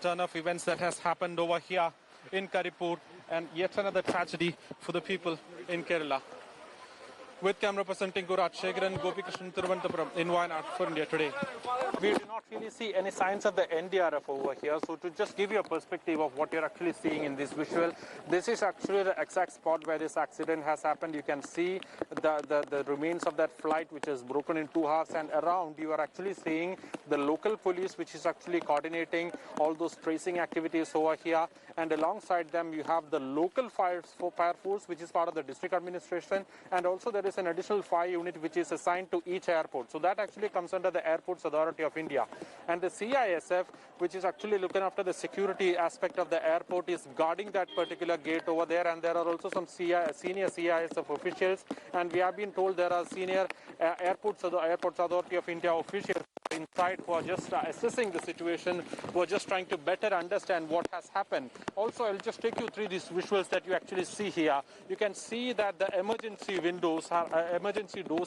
turn of events that has happened over here in Karipur, and yet another tragedy for the people in Kerala. With camera presenting Gurat Shegaran, Gopikrishnan Thiruvananthapuram in Wayanad for India Today. We do not really see any signs of the NDRF over here, so to just give you a perspective of what you're actually seeing in this visual, this is actually the exact spot where this accident has happened. You can see the remains of that flight which is broken in two halves, and around you are actually seeing the local police which is actually coordinating all those tracing activities over here, and alongside them you have the local fire force which is part of the district administration, and also there is an additional fire unit which is assigned to each airport. So that actually comes under the Airports Authority of India. And the CISF, which is actually looking after the security aspect of the airport, is guarding that particular gate over there. And there are also some senior CISF officials. And we have been told there are senior Airports Authority of India officials inside who are just assessing the situation, who are just trying to better understand what has happened. Also, I'll just take you through these visuals that you actually see here. You can see that the emergency doors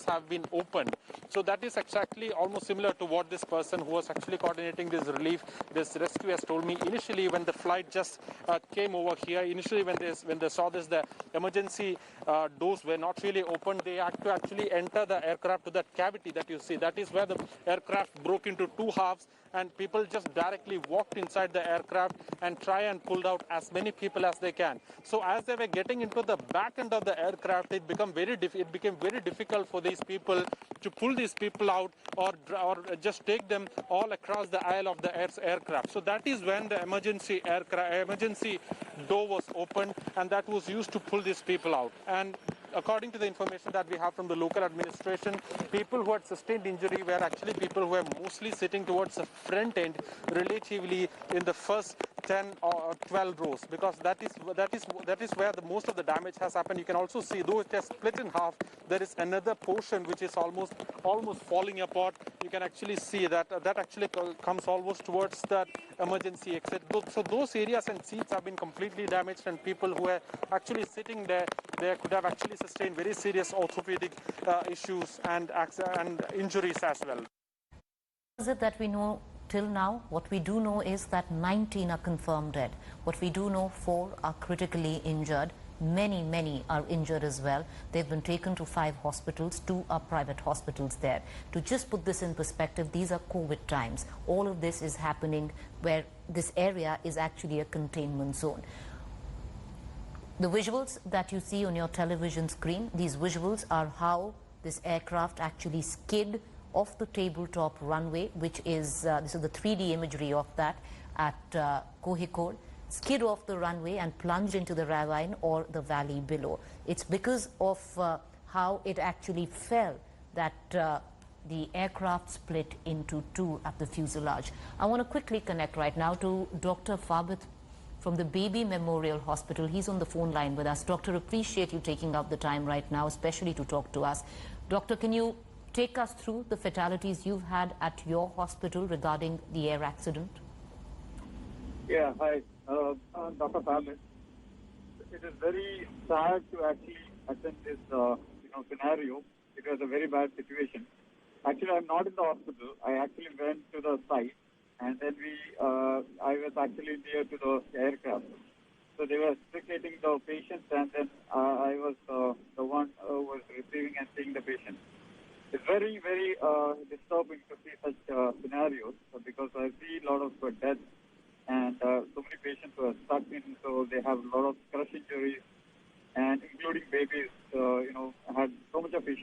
have been opened. So that is exactly almost similar to what this person who was actually coordinating this rescue has told me. Initially, when the flight just came over here, initially when they saw this, the emergency doors were not really opened. They had to actually enter the aircraft to that cavity that you see. That is where the aircraft broke into two halves, and people just directly walked inside the aircraft and try and pulled out as many people as they can. So as they were getting into the back end of the aircraft, it became very difficult for these people to pull these people out or just take them all across the aisle of the aircraft. So that is when the emergency door was opened, and that was used to pull these people out. And according to the information that we have from the local administration, people who had sustained injury were actually people who were mostly sitting towards the front end, relatively in the first 10 or 12 rows, because that is where the most of the damage has happened. You can also see, though it has split in half, there is another portion which is almost falling apart. You can actually see that actually comes almost towards that emergency exit. So those areas and seats have been completely damaged, and people who are actually sitting there could have actually sustained very serious orthopedic issues and injuries as well. What is it that we know till now? What we do know is that 19 are confirmed dead. What we do know, 4 are critically injured. Many are injured as well. They've been taken to 5 hospitals. 2 are private hospitals there. To just put this in perspective, these are COVID times. All of this is happening where this area is actually a containment zone. The visuals that you see on your television screen, these visuals are how this aircraft actually skid off the tabletop runway, which is, this is the 3D imagery of that at Kohikode, skid off the runway and plunged into the ravine or the valley below. It's because of how it actually fell that the aircraft split into 2 at the fuselage. I want to quickly connect right now to Dr. Fabit from the Baby Memorial Hospital. He's on the phone line with us. Doctor, appreciate you taking out the time right now, especially to talk to us. Doctor, can you take us through the fatalities you've had at your hospital regarding the air accident? Yeah, hi, Dr. Fabit. It is very sad to actually attend this scenario. It was a very bad situation. Actually, I'm not in the hospital. I actually went to the site, and then I was actually near to the aircraft. So they were extricating the patients, and then I was the one who was receiving and seeing the patient. It's very disturbing to see such scenarios, because I see a lot of deaths and so many patients who are stuck in, so they have a lot of crush injuries, and including babies, had so much of issues.